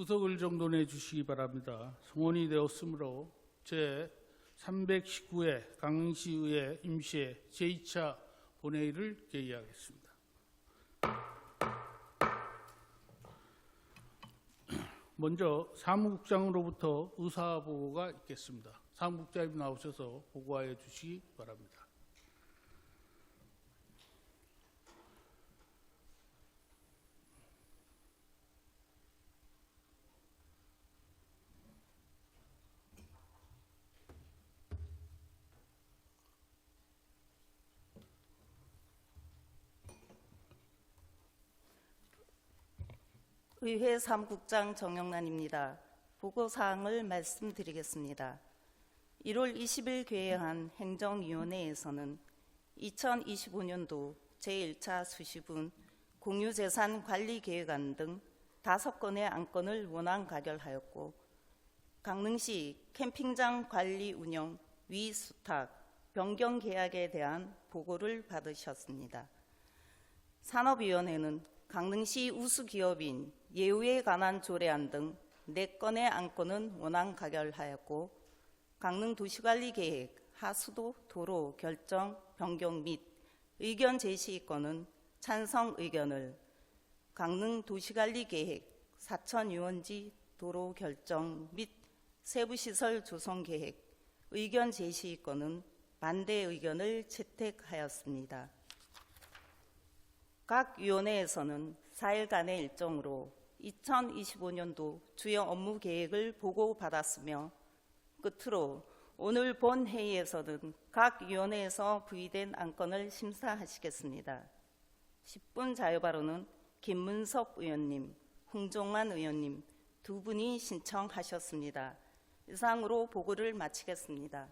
의석을 정돈해 주시기 바랍니다. 성원이 되었으므로 제319회 강릉시의회 임시회 제2차 본회의를 개의하겠습니다. 먼저 사무국장으로부터 의사보고가 있겠습니다. 사무국장님 나오셔서 보고하여 주시기 바랍니다. 의회 사무국장 정영란입니다. 보고사항을 말씀드리겠습니다. 1월 20일 개회한 행정위원회에서는 2025년도 제1차 수시분 공유재산관리계획안 등 5건의 안건을 원안 가결하였고, 강릉시 캠핑장 관리 운영 위수탁 변경 계약에 대한 보고를 받으셨습니다. 산업위원회는 강릉시 우수기업인 예우에 관한 조례안 등 4건의 안건은 원안 가결하였고, 강릉도시관리계획 하수도 도로 결정 변경 및 의견 제시건은 찬성 의견을, 강릉도시관리계획 사천유원지 도로 결정 및 세부시설 조성 계획 의견 제시건은 반대 의견을 채택하였습니다. 각 위원회에서는 4일간의 일정으로 2025년도 주요 업무 계획을 보고받았으며, 끝으로 오늘 본 회의에서는 각 위원회에서 부의된 안건을 심사하시겠습니다. 10분 자유발언은 김문석 의원님, 홍종환 의원님 두 분이 신청하셨습니다. 이상으로 보고를 마치겠습니다.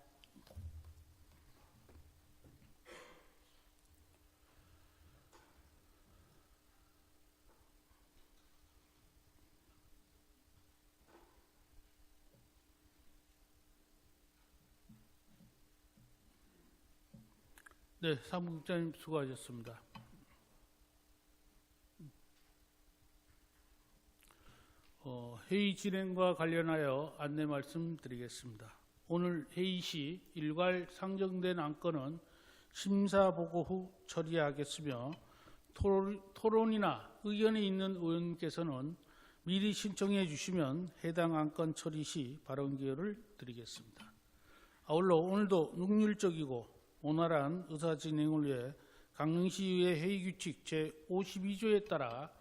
네, 사무국장님 수고하셨습니다. 회의 진행과 관련하여 안내 말씀드리겠습니다. 오늘 회의 시 일괄 상정된 안건은 심사 보고 후 처리하겠으며, 토론이나 의견이 있는 의원께서는 미리 신청해 주시면 해당 안건 처리 시 발언 기회를 드리겠습니다. 아울러 오늘도 능률적이고 원활한 의사 진행을 위해 강릉시의회 회의규칙 제52조에 따라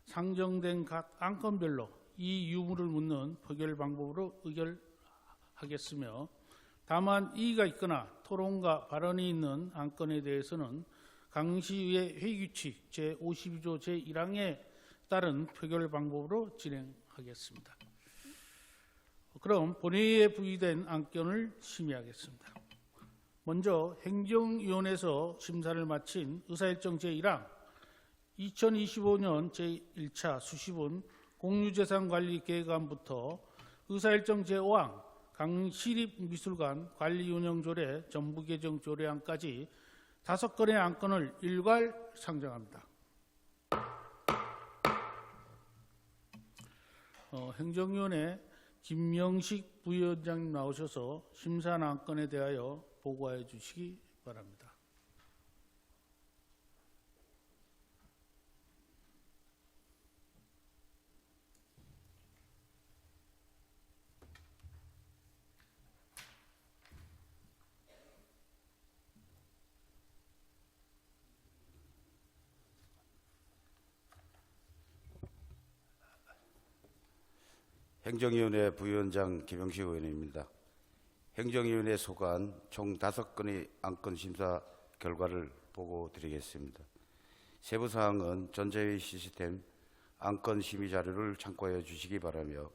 상정된 각 안건별로 이 유무를 묻는 표결 방법으로 의결하겠으며, 다만 이의가 있거나 토론과 발언이 있는 안건에 대해서는 강릉시의회 회의규칙 제52조 제1항에 따른 표결 방법으로 진행하겠습니다. 그럼 본회의에 부의된 안건을 심의하겠습니다. 먼저 행정위원회에서 심사를 마친 의사일정 제1항 2025년 제1차 수시분 공유재산관리계획안부터 의사일정 제5항 강릉시립미술관 관리운영조례 정부개정조례안까지 5건의 안건을 일괄 상정합니다. 행정위원회 김명식 부위원장님 나오셔서 심사한 안건에 대하여 보고해 주시기 바랍니다. 행정위원회 부위원장 김영식 의원입니다. 행정위원회 소관 총 5건의 안건 심사 결과를 보고드리겠습니다. 세부사항은 전자회의 시스템 안건 심의 자료를 참고하여 주시기 바라며,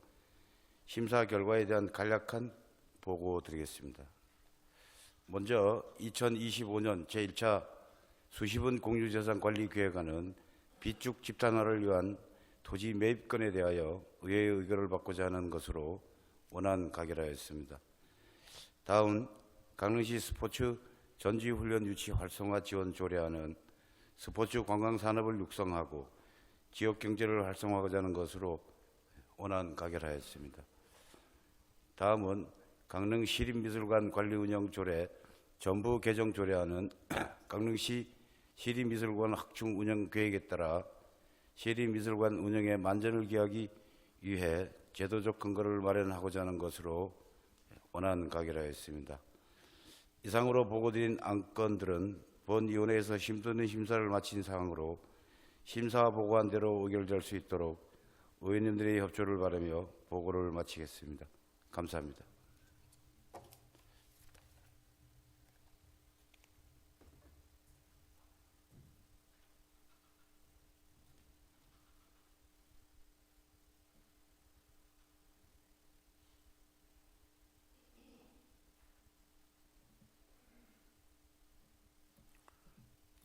심사 결과에 대한 간략한 보고드리겠습니다. 먼저 2025년 제1차 수시분 공유재산관리계획안은 비축 집단화를 위한 토지 매입건에 대하여 의회의 의결을 받고자 하는 것으로 원안 가결하였습니다. 다음 강릉시 스포츠 전지훈련 유치 활성화 지원 조례안은 스포츠 관광 산업을 육성하고 지역 경제를 활성화하고자 하는 것으로 원안 가결하였습니다. 다음은 강릉 시립미술관 관리운영조례 전부 개정 조례안은 강릉시 시립미술관 확충 운영 계획에 따라 시립미술관 운영에 만전을 기하기 위해 제도적 근거를 마련하고자 하는 것으로 원안 가결하였습니다. 이상으로 보고드린 안건들은 본위원회에서 심도는 심사를 마친 사항으로 심사 보고한 대로 의결될 수 있도록 의원님들의 협조를 바라며 보고를 마치겠습니다. 감사합니다.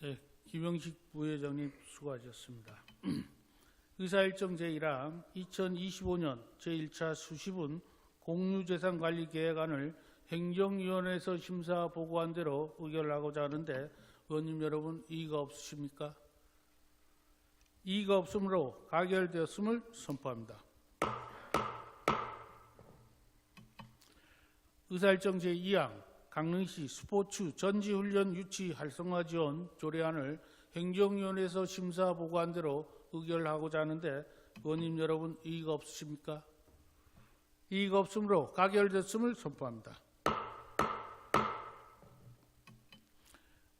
네, 김영식 부회장님 수고하셨습니다. 의사일정 제1항 2025년 제1차 수시분 공유재산관리계획안을 행정위원회에서 심사 보고한 대로 의결하고자 하는데 의원님 여러분 이의가 없으십니까? 이의가 없으므로 가결되었음을 선포합니다. 의사일정 제2항 강릉시 스포츠 전지훈련 유치 활성화 지원 조례안을 행정위원회에서 심사 보고한 대로 의결하고자 하는데 의원님 여러분 이의가 없으십니까? 이의가 없으므로 가결됐음을 선포합니다.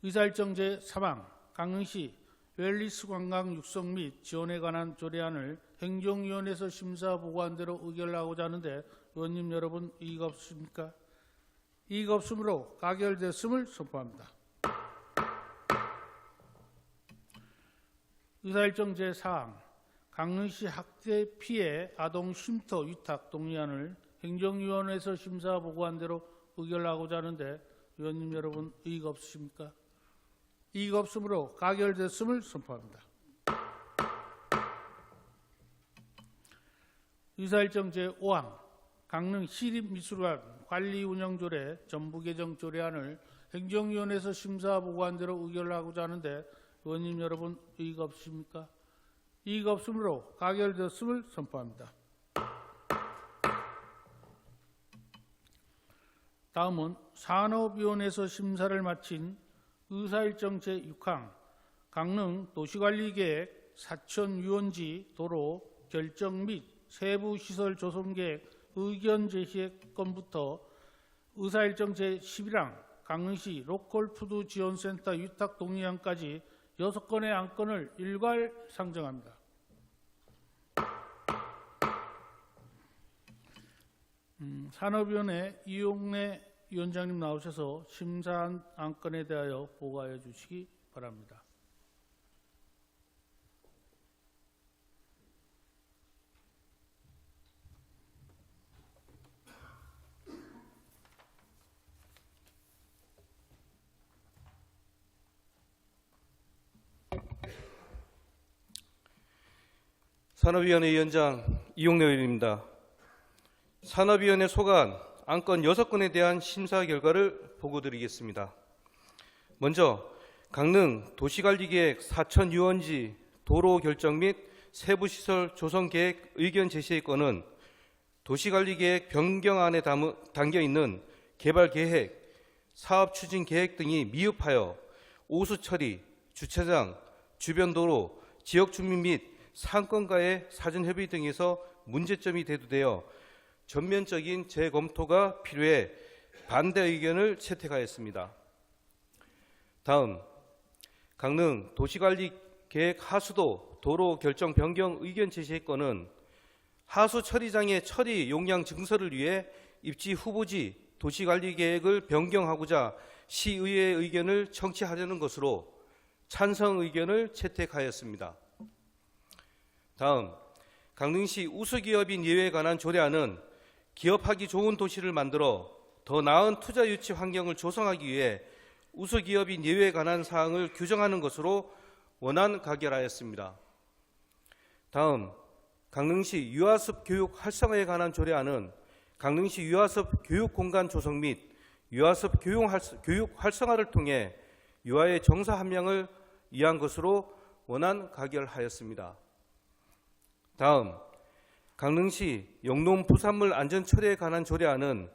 의사일정 제3항 강릉시 웰리스 관광 육성 및 지원에 관한 조례안을 행정위원회에서 심사 보고한 대로 의결하고자 하는데 의원님 여러분 이의가 없으십니까? 이의가 없으므로 가결됐음을 선포합니다. 의사일정 제4항 강릉시 학대 피해 아동 쉼터 위탁 동의안을 행정위원회에서 심사 보고한 대로 의결하고자 하는데 의원님 여러분 이의가 없으십니까? 이의가 없으므로 가결됐음을 선포합니다. 의사일정 제5항 강릉 시립미술관 관리운영조례 전부 개정 조례안을 행정위원회에서 심사 보고한 대로 의결하고자 하는데 의원님 여러분 이의가 없으십니까? 이의가 없으므로 가결되었음을 선포합니다. 다음은 산업위원회에서 심사를 마친 의사일정 제6항 강릉 도시관리계획 사천유원지 도로 결정 및 세부시설 조성계획 의견 제시의 건부터 의사일정 제11항 강릉시 로컬푸드 지원센터 위탁 동의안까지 6건의 안건을 일괄 상정합니다. 산업위원회 이용래 위원장님 나오셔서 심사한 안건에 대하여 보고하여 주시기 바랍니다. 산업위원회 위원장 이용래 의원입니다. 산업위원회 소관 안건 6건에 대한 심사 결과를 보고드리겠습니다. 먼저 강릉 도시관리계획 사천유원지 도로 결정 및 세부시설 조성계획 의견 제시의 건은 도시관리계획 변경안에 담겨있는 개발계획, 사업추진계획 등이 미흡하여 오수처리, 주차장, 주변도로, 지역주민 및 상권과의 사전협의 등에서 문제점이 대두되어 전면적인 재검토가 필요해 반대 의견을 채택하였습니다. 다음, 강릉 도시관리계획 하수도 도로 결정 변경 의견 제시의 건은 하수 처리장의 처리 용량 증설을 위해 입지 후보지 도시관리계획을 변경하고자 시의회의 의견을 청취하려는 것으로 찬성 의견을 채택하였습니다. 다음, 강릉시 우수기업인 예외에 관한 조례안은 기업하기 좋은 도시를 만들어 더 나은 투자 유치 환경을 조성하기 위해 우수기업인 예외에 관한 사항을 규정하는 것으로 원안 가결하였습니다. 다음, 강릉시 유아습 교육 활성화에 관한 조례안은 강릉시 유아습 교육 공간 조성 및 유아습 교육 활성화를 통해 유아의 정사 함량을 위한 것으로 원안 가결하였습니다. 다음, 강릉시 영농 부산물 안전 처리에 관한 조례안은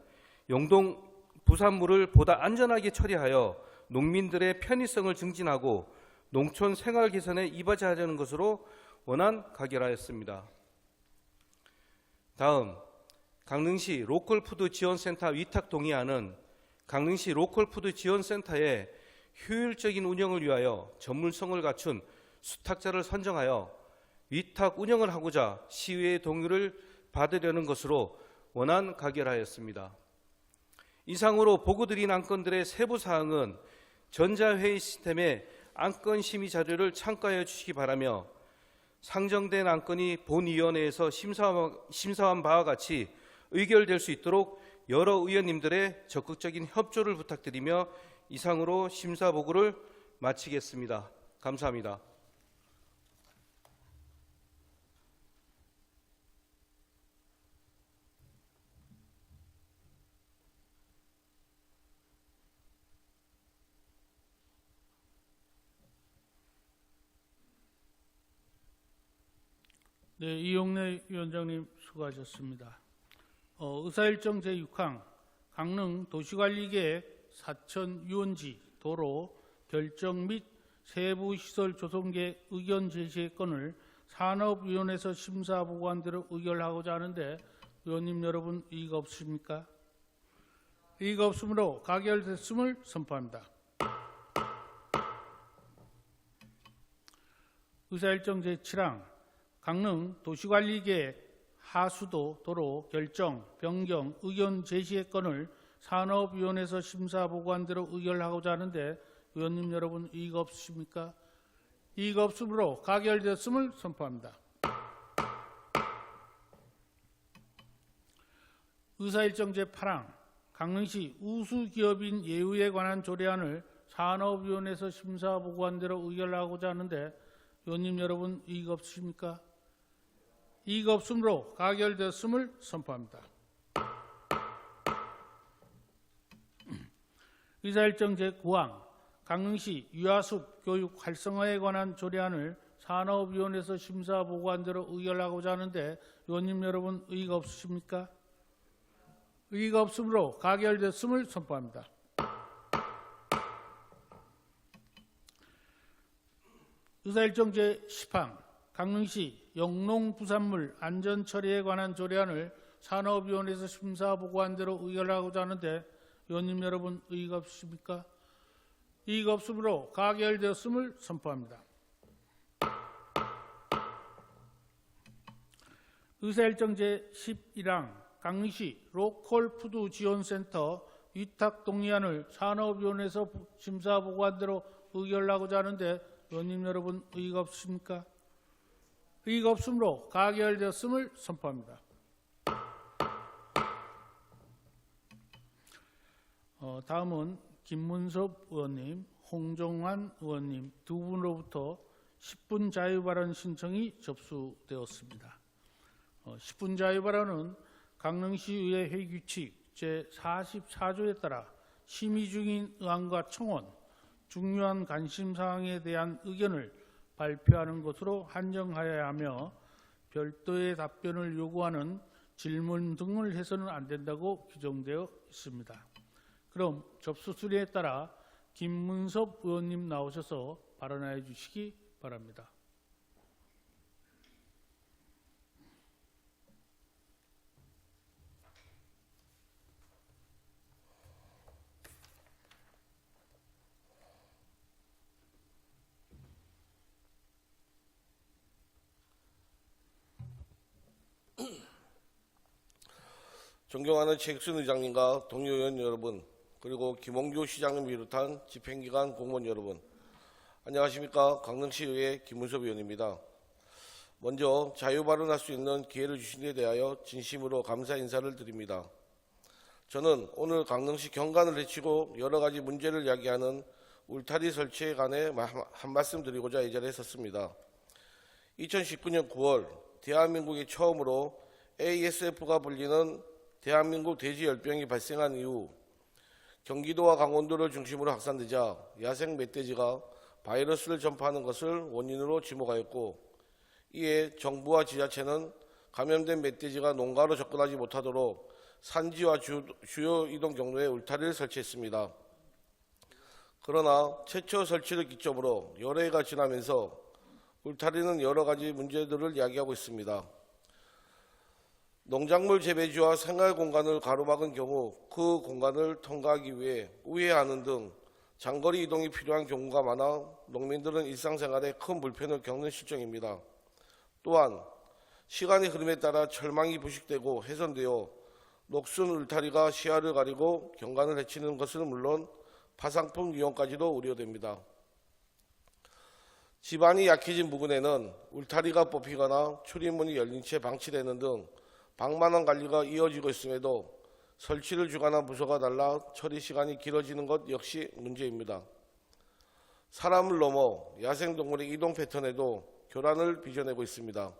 영동 부산물을 보다 안전하게 처리하여 농민들의 편의성을 증진하고 농촌 생활 개선에 이바지하려는 것으로 원안 가결하였습니다. 다음, 강릉시 로컬푸드 지원센터 위탁 동의안은 강릉시 로컬푸드 지원센터의 효율적인 운영을 위하여 전문성을 갖춘 수탁자를 선정하여 위탁 운영을 하고자 시의회의 동의를 받으려는 것으로 원안 가결하였습니다. 이상으로 보고드린 안건들의 세부 사항은 전자회의 시스템의 안건 심의 자료를 참고하여 주시기 바라며 상정된 안건이 본위원회에서 심사한 바와 같이 의결될 수 있도록 여러 의원님들의 적극적인 협조를 부탁드리며 이상으로 심사 보고를 마치겠습니다. 감사합니다. 네, 이용래 위원장님 수고하셨습니다. 의사일정 제6항 강릉 도시관리계획 사천 유원지 도로 결정 및 세부시설 조성계획 의견 제시의 건을 산업위원회에서 심사 보고한 대로 의결하고자 하는데 의원님 여러분 이의가 없으십니까? 이의가 없으므로 가결됐음을 선포합니다. 의사일정 제7항 강릉 도시관리계획 하수도 도로 결정, 변경, 의견 제시의 건을 산업위원회에서 심사 보고한 대로 의결하고자 하는데 의원님 여러분 이의가 없으십니까? 이의가 없으므로 가결되었음을 선포합니다. 의사일정 제8항 강릉시 우수기업인 예우에 관한 조례안을 산업위원회에서 심사 보고한 대로 의결하고자 하는데 의원님 여러분 이의가 없으십니까? 이의가 없으므로 가결되었음을 선포합니다. 의사일정 제9항 강릉시 유아숲 교육 활성화에 관한 조례안을 산업위원회에서 심사 보고한 대로 의결하고자 하는데 의원님 여러분 이의가 없으십니까? 이의가 없으므로 가결되었음을 선포합니다. 의사일정 제10항 강릉시 영농부산물 안전처리에 관한 조례안을 산업위원회에서 심사 보고한 대로 의결하고자 하는데 의원님 여러분 이의가 없으십니까? 이의가 없으므로 가결되었음을 선포합니다. 의사일정 제11항 강릉시 로컬푸드 지원센터 위탁 동의안을 산업위원회에서 심사 보고한 대로 의결하고자 하는데 의원님 여러분 의의가 없으십니까? 의의가 없으므로 가결되었음을 선포합니다. 다음은 김문섭 의원님, 홍정환 의원님 두 분으로부터 10분 자유발언 신청이 접수되었습니다. 10분 자유발언은 강릉시의회 회규칙 제44조에 따라 심의 중인 의안과 청원, 중요한 관심사항에 대한 의견을 발표하는 것으로 한정하여야 하며 별도의 답변을 요구하는 질문 등을 해서는 안 된다고 규정되어 있습니다. 그럼 접수 수리에 따라 김문섭 의원님 나오셔서 발언해 주시기 바랍니다. 존경하는 최익순 의장님과 동료 의원 여러분, 그리고 김홍규 시장님 비롯한 집행기관 공무원 여러분, 안녕하십니까. 강릉시의회 김문섭 의원입니다. 먼저 자유발언할 수 있는 기회를 주신 데 대하여 진심으로 감사 인사를 드립니다. 저는 오늘 강릉시 경관을 해치고 여러 가지 문제를 야기하는 울타리 설치에 관해 한 말씀 드리고자 이 자리에 섰습니다. 2019년 9월 대한민국이 처음으로 ASF가 불리는 대한민국 돼지열병이 발생한 이후 경기도와 강원도를 중심으로 확산되자 야생 멧돼지가 바이러스를 전파하는 것을 원인으로 지목하였고, 이에 정부와 지자체는 감염된 멧돼지가 농가로 접근하지 못하도록 산지와 주요 이동 경로에 울타리를 설치했습니다. 그러나 최초 설치를 기점으로 여러 해가 지나면서 울타리는 여러 가지 문제들을 야기하고 있습니다. 농작물 재배지와 생활 공간을 가로막은 경우 그 공간을 통과하기 위해 우회하는 등 장거리 이동이 필요한 경우가 많아 농민들은 일상생활에 큰 불편을 겪는 실정입니다. 또한 시간의 흐름에 따라 철망이 부식되고 훼손되어 녹슨 울타리가 시야를 가리고 경관을 해치는 것은 물론 파상풍 위험까지도 우려됩니다. 지반이 약해진 부근에는 울타리가 뽑히거나 출입문이 열린 채 방치되는 등 방만한 관리가 이어지고 있음에도 설치를 주관한 부서가 달라 처리 시간이 길어지는 것 역시 문제입니다. 사람을 넘어 야생동물의 이동 패턴에도 교란을 빚어내고 있습니다.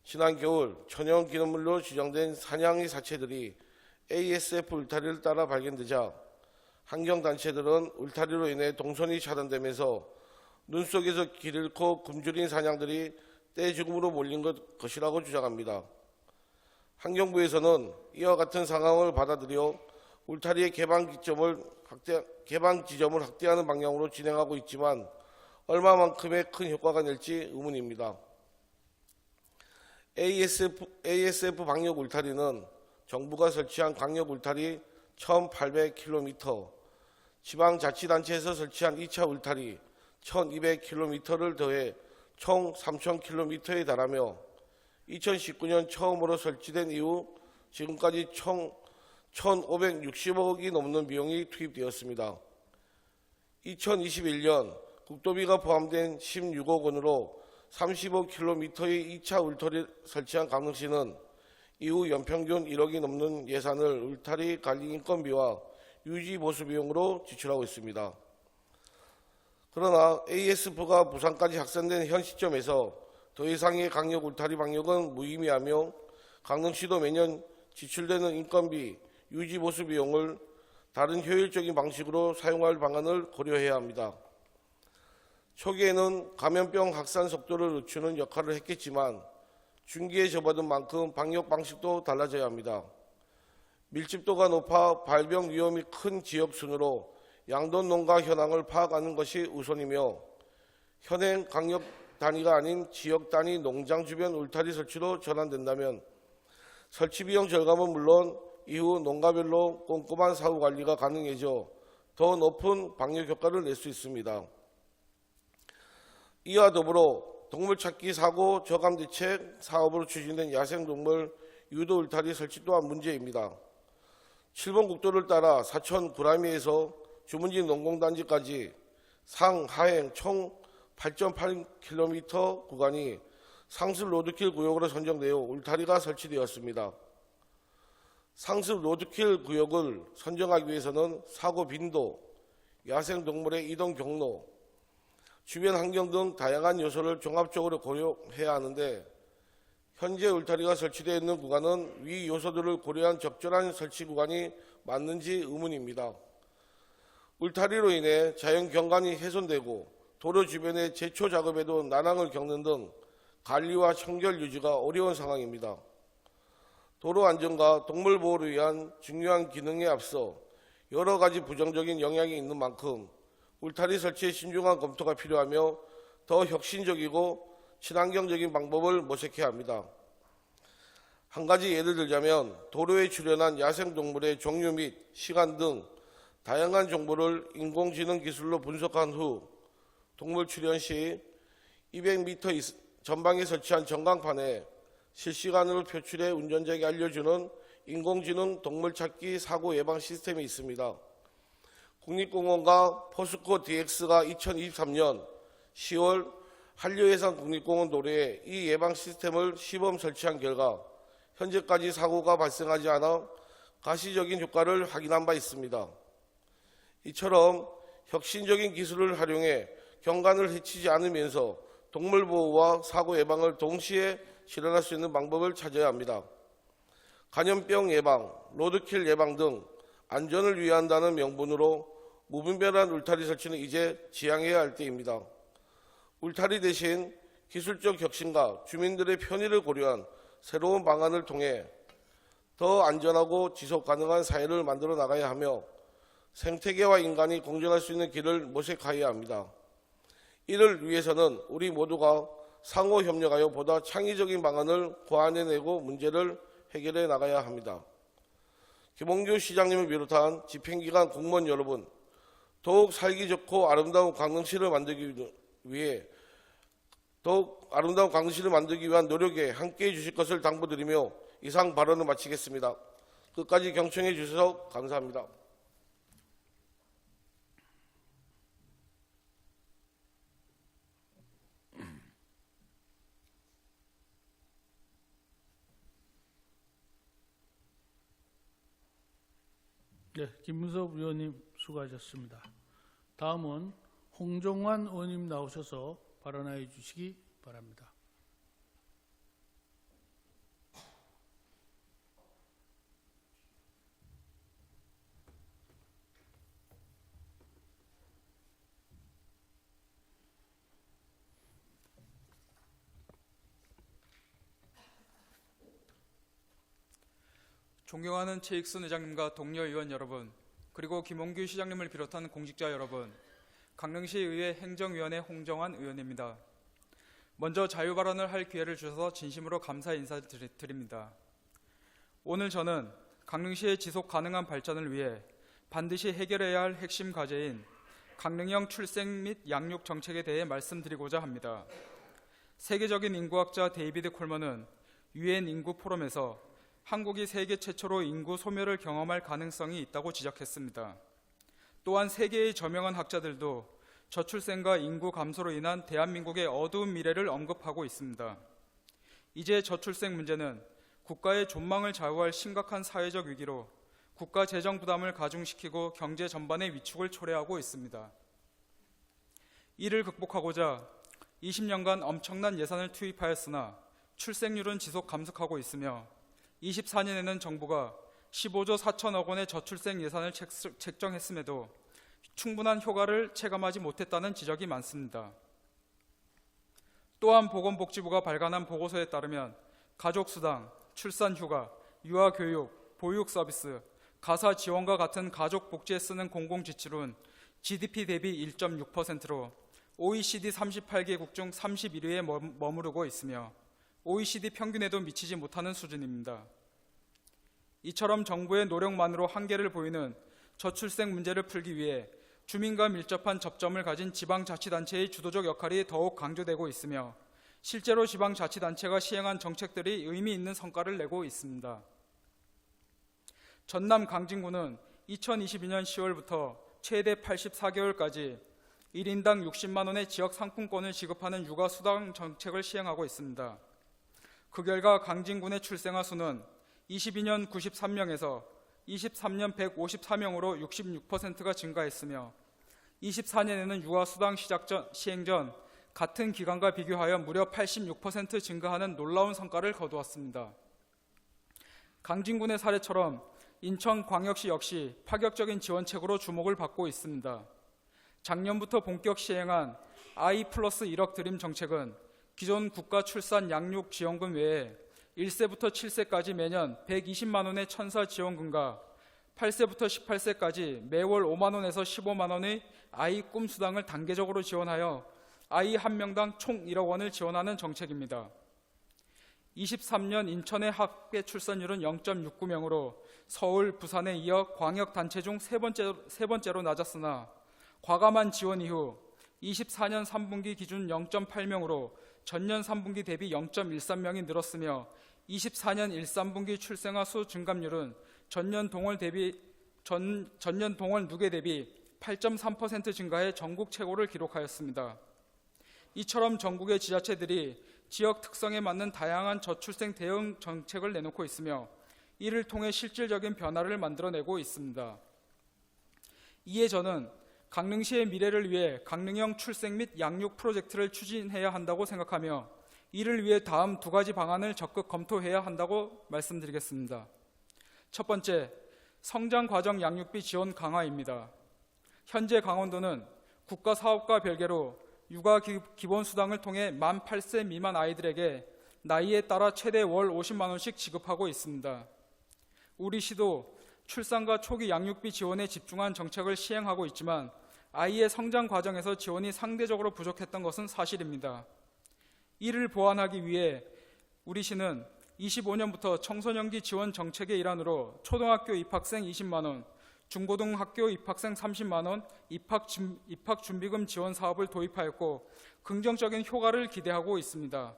지난 겨울 천연 기념물로 지정된 사냥의 사체들이 ASF 울타리를 따라 발견되자 환경단체들은 울타리로 인해 동선이 차단되면서 눈 속에서 길 잃고 굶주린 사냥들이 떼죽음으로 몰린 것이라고 주장합니다. 환경부에서는 이와 같은 상황을 받아들여 울타리의 개방 지점을 확대하는 방향으로 진행하고 있지만 얼마만큼의 큰 효과가 낼지 의문입니다. ASF 방역 울타리는 정부가 설치한 광역 울타리 1,800km, 지방자치단체에서 설치한 2차 울타리 1,200km를 더해 총 3,000km에 달하며 2019년 처음으로 설치된 이후 지금까지 총 1,560억이 넘는 비용이 투입되었습니다. 2021년 국도비가 포함된 16억 원으로 35km의 2차 울타리를 설치한 강릉시는 이후 연평균 1억이 넘는 예산을 울타리 관리 인건비와 유지 보수 비용으로 지출하고 있습니다. 그러나 ASF가 부산까지 확산된 현 시점에서 더 이상의 강력 울타리 방역은 무의미하며 강릉시도 매년 지출되는 인건비, 유지 보수 비용을 다른 효율적인 방식으로 사용할 방안을 고려해야 합니다. 초기에는 감염병 확산 속도를 늦추는 역할을 했겠지만 중기에 접어든 만큼 방역 방식도 달라져야 합니다. 밀집도가 높아 발병 위험이 큰 지역 순으로 양돈 농가 현황을 파악하는 것이 우선이며 현행 강력 단위가 아닌 지역 단위 농장 주변 울타리 설치로 전환된다면 설치 비용 절감은 물론 이후 농가별로 꼼꼼한 사후 관리가 가능해져 더 높은 방역 효과를 낼 수 있습니다. 이와 더불어 동물 찾기 사고 저감 대책 사업으로 추진된 야생동물 유도 울타리 설치 또한 문제입니다. 7번 국도를 따라 사천 구라미에서 주문진 농공단지까지 상하행 총 8.8km 구간이 상습 로드킬 구역으로 선정되어 울타리가 설치되었습니다. 상습 로드킬 구역을 선정하기 위해서는 사고 빈도, 야생동물의 이동 경로, 주변 환경 등 다양한 요소를 종합적으로 고려해야 하는데 현재 울타리가 설치되어 있는 구간은 위 요소들을 고려한 적절한 설치 구간이 맞는지 의문입니다. 울타리로 인해 자연 경관이 훼손되고 도로 주변의 제초 작업에도 난항을 겪는 등 관리와 청결 유지가 어려운 상황입니다. 도로 안전과 동물 보호를 위한 중요한 기능에 앞서 여러 가지 부정적인 영향이 있는 만큼 울타리 설치에 신중한 검토가 필요하며 더 혁신적이고 친환경적인 방법을 모색해야 합니다. 한 가지 예를 들자면 도로에 출현한 야생동물의 종류 및 시간 등 다양한 정보를 인공지능 기술로 분석한 후 동물 출현 시 200m 전방에 설치한 전광판에 실시간으로 표출해 운전자에게 알려주는 인공지능 동물 찾기 사고 예방 시스템이 있습니다. 국립공원과 포스코 DX가 2023년 10월 한려해상 국립공원 도로에 이 예방 시스템을 시범 설치한 결과 현재까지 사고가 발생하지 않아 가시적인 효과를 확인한 바 있습니다. 이처럼 혁신적인 기술을 활용해 경관을 해치지 않으면서 동물 보호와 사고 예방을 동시에 실현할 수 있는 방법을 찾아야 합니다. 감염병 예방, 로드킬 예방 등 안전을 위한다는 명분으로 무분별한 울타리 설치는 이제 지양해야 할 때입니다. 울타리 대신 기술적 혁신과 주민들의 편의를 고려한 새로운 방안을 통해 더 안전하고 지속 가능한 사회를 만들어 나가야 하며 생태계와 인간이 공존할 수 있는 길을 모색하여야 합니다. 이를 위해서는 우리 모두가 상호 협력하여 보다 창의적인 방안을 고안해내고 문제를 해결해 나가야 합니다. 김홍규 시장님을 비롯한 집행기관 공무원 여러분, 더욱 살기 좋고 아름다운 강릉시를 만들기 위한 노력에 함께해 주실 것을 당부드리며 이상 발언을 마치겠습니다. 끝까지 경청해 주셔서 감사합니다. 네, 김문섭 의원님 수고하셨습니다. 다음은 홍종환 의원님 나오셔서 발언해 주시기 바랍니다. 존경하는 최익순 의장님과 동료 의원 여러분, 그리고 김홍규 시장님을 비롯한 공직자 여러분, 강릉시의회 행정위원회 홍정환 의원입니다. 먼저 자유발언을 할 기회를 주셔서 진심으로 감사 인사드립니다. 오늘 저는 강릉시의 지속 가능한 발전을 위해 반드시 해결해야 할 핵심 과제인 강릉형 출생 및 양육 정책에 대해 말씀드리고자 합니다. 세계적인 인구학자 데이비드 콜먼은 유엔 인구 포럼에서 한국이 세계 최초로 인구 소멸을 경험할 가능성이 있다고 지적했습니다. 또한 세계의 저명한 학자들도 저출생과 인구 감소로 인한 대한민국의 어두운 미래를 언급하고 있습니다. 이제 저출생 문제는 국가의 존망을 좌우할 심각한 사회적 위기로 국가 재정 부담을 가중시키고 경제 전반의 위축을 초래하고 있습니다. 이를 극복하고자 20년간 엄청난 예산을 투입하였으나 출생률은 지속 감속하고 있으며 24년에는 정부가 15조 4천억 원의 저출생 예산을 책정했음에도 충분한 효과를 체감하지 못했다는 지적이 많습니다. 또한 보건복지부가 발간한 보고서에 따르면 가족수당, 출산휴가, 유아교육, 보육서비스, 가사지원과 같은 가족복지에 쓰는 공공지출은 GDP 대비 1.6%로 OECD 38개국 중 31위에 머무르고 있으며 OECD 평균에도 미치지 못하는 수준입니다. 이처럼 정부의 노력만으로 한계를 보이는 저출생 문제를 풀기 위해 주민과 밀접한 접점을 가진 지방자치단체의 주도적 역할이 더욱 강조되고 있으며 실제로 지방자치단체가 시행한 정책들이 의미 있는 성과를 내고 있습니다. 전남 강진구는 2022년 10월부터 최대 84개월까지 1인당 60만 원의 지역 상품권을 지급하는 육아수당 정책을 시행하고 있습니다. 그 결과 강진군의 출생아 수는 22년 93명에서 23년 154명으로 66%가 증가했으며 24년에는 육아수당 시행 전 같은 기간과 비교하여 무려 86% 증가하는 놀라운 성과를 거두었습니다. 강진군의 사례처럼 인천광역시 역시 파격적인 지원책으로 주목을 받고 있습니다. 작년부터 본격 시행한 I 플러스 1억 드림 정책은 기존 국가 출산 양육 지원금 외에 1세부터 7세까지 매년 120만 원의 천사 지원금과 8세부터 18세까지 매월 5만 원에서 15만 원의 아이 꿈 수당을 단계적으로 지원하여 아이 한 명당 총 1억 원을 지원하는 정책입니다. 23년 인천의 합계 출산율은 0.69명으로 서울, 부산에 이어 광역단체 중 세 번째로 낮았으나 과감한 지원 이후 24년 3분기 기준 0.8명으로 전년 3분기 대비 0.13명이 늘었으며 24년 1, 3분기 출생아 수 증감률은 전년 동월 누계 대비 8.3% 증가해 전국 최고를 기록하였습니다. 이처럼 전국의 지자체들이 지역 특성에 맞는 다양한 저출생 대응 정책을 내놓고 있으며 이를 통해 실질적인 변화를 만들어내고 있습니다. 이에 저는 강릉시의 미래를 위해 강릉형 출생 및 양육 프로젝트를 추진해야 한다고 생각하며 이를 위해 다음 두 가지 방안을 적극 검토해야 한다고 말씀드리겠습니다. 첫 번째, 성장과정 양육비 지원 강화입니다. 현재 강원도는 국가사업과 별개로 육아 기본수당을 통해 만 8세 미만 아이들에게 나이에 따라 최대 월 50만 원씩 지급하고 있습니다. 우리 시도 출산과 초기 양육비 지원에 집중한 정책을 시행하고 있지만 아이의 성장 과정에서 지원이 상대적으로 부족했던 것은 사실입니다. 이를 보완하기 위해 우리 시는 25년부터 청소년기 지원 정책의 일환으로 초등학교 입학생 20만 원, 중고등학교 입학생 30만 원 입학 준비금 지원 사업을 도입하였고 긍정적인 효과를 기대하고 있습니다.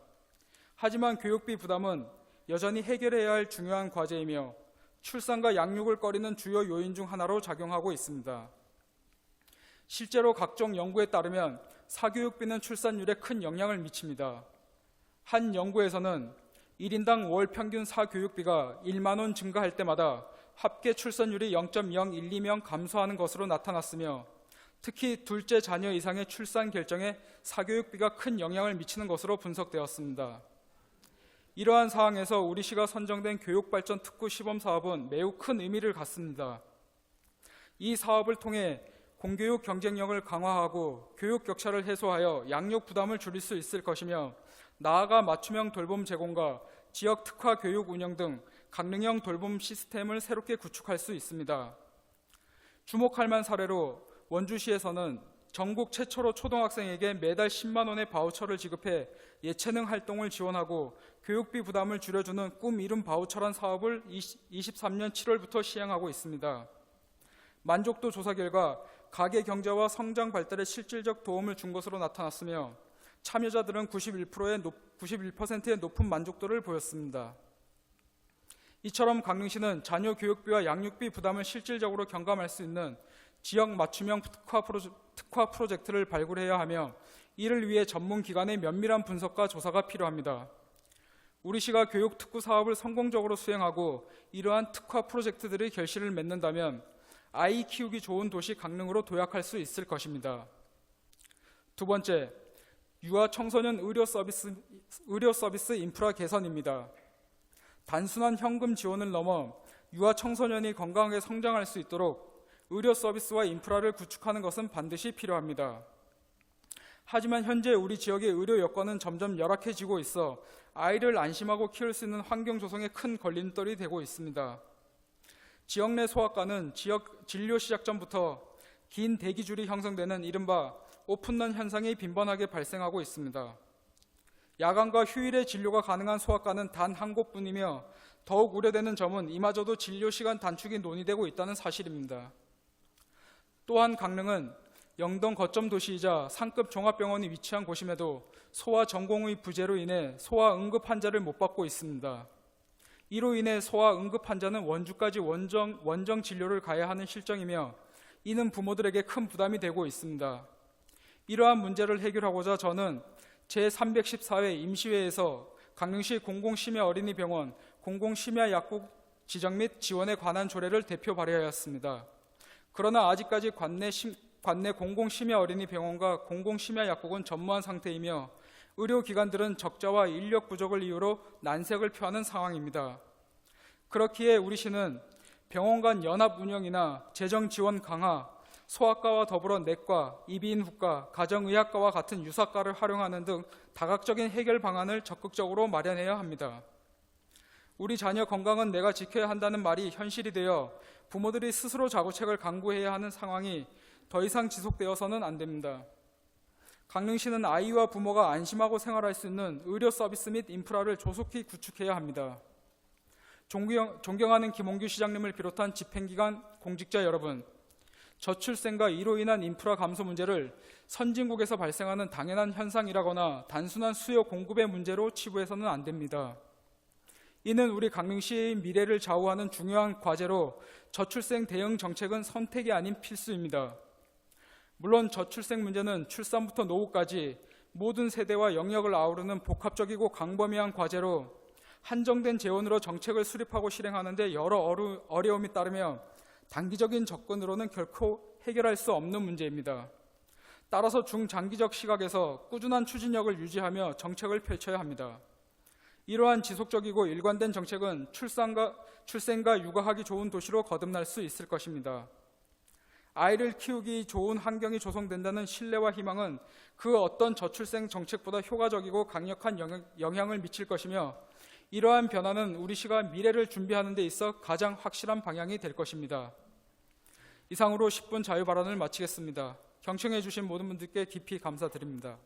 하지만 교육비 부담은 여전히 해결해야 할 중요한 과제이며 출산과 양육을 꺼리는 주요 요인 중 하나로 작용하고 있습니다. 실제로 각종 연구에 따르면 사교육비는 출산율에 큰 영향을 미칩니다. 한 연구에서는 1인당 월 평균 사교육비가 1만 원 증가할 때마다 합계 출산율이 0.012명 감소하는 것으로 나타났으며 특히 둘째 자녀 이상의 출산 결정에 사교육비가 큰 영향을 미치는 것으로 분석되었습니다. 이러한 상황에서 우리 시가 선정된 교육발전 특구 시범 사업은 매우 큰 의미를 갖습니다. 이 사업을 통해 공교육 경쟁력을 강화하고 교육 격차를 해소하여 양육 부담을 줄일 수 있을 것이며 나아가 맞춤형 돌봄 제공과 지역 특화 교육 운영 등 강릉형 돌봄 시스템을 새롭게 구축할 수 있습니다. 주목할 만한 사례로 원주시에서는 전국 최초로 초등학생에게 매달 10만 원의 바우처를 지급해 예체능 활동을 지원하고 교육비 부담을 줄여주는 꿈 이룬 바우처란 사업을 23년 7월부터 시행하고 있습니다. 만족도 조사 결과 가계 경제와 성장 발달에 실질적 도움을 준 것으로 나타났으며 참여자들은 91%의 높은 만족도를 보였습니다. 이처럼 강릉시는 자녀 교육비와 양육비 부담을 실질적으로 경감할 수 있는 지역 맞춤형 특화 프로젝트를 발굴해야 하며 이를 위해 전문기관의 면밀한 분석과 조사가 필요합니다. 우리 시가 교육 특구 사업을 성공적으로 수행하고 이러한 특화 프로젝트들이 결실을 맺는다면 아이 키우기 좋은 도시 강릉으로 도약할 수 있을 것입니다. 두 번째, 유아 청소년 의료 서비스 인프라 개선입니다. 단순한 현금 지원을 넘어 유아 청소년이 건강하게 성장할 수 있도록 의료 서비스와 인프라를 구축하는 것은 반드시 필요합니다. 하지만 현재 우리 지역의 의료 여건은 점점 열악해지고 있어 아이를 안심하고 키울 수 있는 환경 조성에 큰 걸림돌이 되고 있습니다. 지역 내 소아과는 지역 진료 시작 전부터 긴 대기줄이 형성되는 이른바 오픈런 현상이 빈번하게 발생하고 있습니다. 야간과 휴일에 진료가 가능한 소아과는 단 한 곳뿐이며 더욱 우려되는 점은 이마저도 진료 시간 단축이 논의되고 있다는 사실입니다. 또한 강릉은 영동 거점 도시이자 상급 종합병원이 위치한 곳임에도 소아 전공의 부재로 인해 소아 응급 환자를 못 받고 있습니다. 이로 인해 소아 응급 환자는 원주까지 원정 진료를 가야 하는 실정이며 이는 부모들에게 큰 부담이 되고 있습니다. 이러한 문제를 해결하고자 저는 제314회 임시회에서 강릉시 공공심야 어린이병원 공공심야 약국 지정 및 지원에 관한 조례를 대표 발의하였습니다. 그러나 아직까지 관내 공공심야 어린이병원과 공공심야 약국은 전무한 상태이며 의료기관들은 적자와 인력 부족을 이유로 난색을 표하는 상황입니다. 그렇기에 우리 시는 병원 간 연합 운영이나 재정 지원 강화, 소아과와 더불어 내과, 이비인후과, 가정의학과와 같은 유사과를 활용하는 등 다각적인 해결 방안을 적극적으로 마련해야 합니다. 우리 자녀 건강은 내가 지켜야 한다는 말이 현실이 되어 부모들이 스스로 자구책을 강구해야 하는 상황이 더 이상 지속되어서는 안 됩니다. 강릉시는 아이와 부모가 안심하고 생활할 수 있는 의료 서비스 및 인프라를 조속히 구축해야 합니다. 존경하는 김홍규 시장님을 비롯한 집행기관 공직자 여러분, 저출생과 이로 인한 인프라 감소 문제를 선진국에서 발생하는 당연한 현상이라거나 단순한 수요 공급의 문제로 치부해서는 안 됩니다. 이는 우리 강릉시의 미래를 좌우하는 중요한 과제로 저출생 대응 정책은 선택이 아닌 필수입니다. 물론 저출생 문제는 출산부터 노후까지 모든 세대와 영역을 아우르는 복합적이고 광범위한 과제로 한정된 재원으로 정책을 수립하고 실행하는 데 여러 어려움이 따르며 단기적인 접근으로는 결코 해결할 수 없는 문제입니다. 따라서 중장기적 시각에서 꾸준한 추진력을 유지하며 정책을 펼쳐야 합니다. 이러한 지속적이고 일관된 정책은 출생과 육아하기 좋은 도시로 거듭날 수 있을 것입니다. 아이를 키우기 좋은 환경이 조성된다는 신뢰와 희망은 그 어떤 저출생 정책보다 효과적이고 강력한 영향을 미칠 것이며 이러한 변화는 우리 시가 미래를 준비하는 데 있어 가장 확실한 방향이 될 것입니다. 이상으로 10분 자유 발언을 마치겠습니다. 경청해 주신 모든 분들께 깊이 감사드립니다.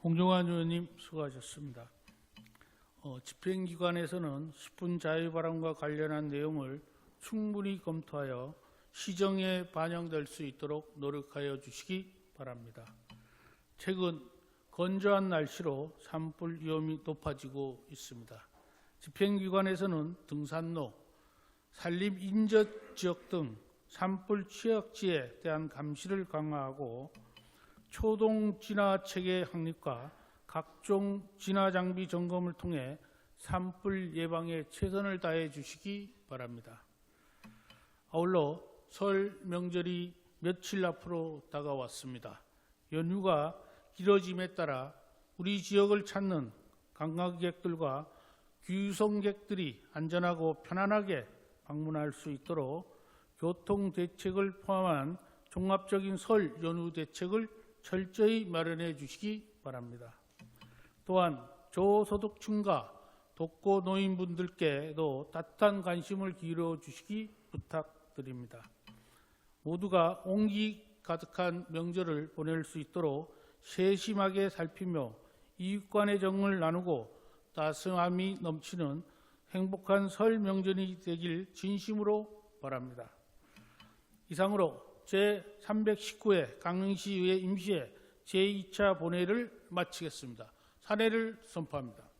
홍종환 의원님 수고하셨습니다. 집행기관에서는 10분 자유발언과 관련한 내용을 충분히 검토하여 시정에 반영될 수 있도록 노력하여 주시기 바랍니다. 최근 건조한 날씨로 산불 위험이 높아지고 있습니다. 집행기관에서는 등산로, 산림 인접 지역 등 산불 취약지에 대한 감시를 강화하고 초동 진화 체계 확립과 각종 진화 장비 점검을 통해 산불 예방에 최선을 다해 주시기 바랍니다. 아울러 설 명절이 며칠 앞으로 다가왔습니다. 연휴가 길어짐에 따라 우리 지역을 찾는 관광객들과 귀성객들이 안전하고 편안하게 방문할 수 있도록 교통 대책을 포함한 종합적인 설 연휴 대책을 철저히 마련해 주시기 바랍니다. 또한 저소득층과 독거 노인분들께도 따뜻한 관심을 기울여 주시기 부탁드립니다. 모두가 온기 가득한 명절을 보낼 수 있도록 세심하게 살피며 이웃 간의 정을 나누고 따스함이 넘치는 행복한 설 명절이 되길 진심으로 바랍니다. 이상으로 제319회 강릉시의회 임시회 제2차 본회의를 마치겠습니다. 사례를 선포합니다.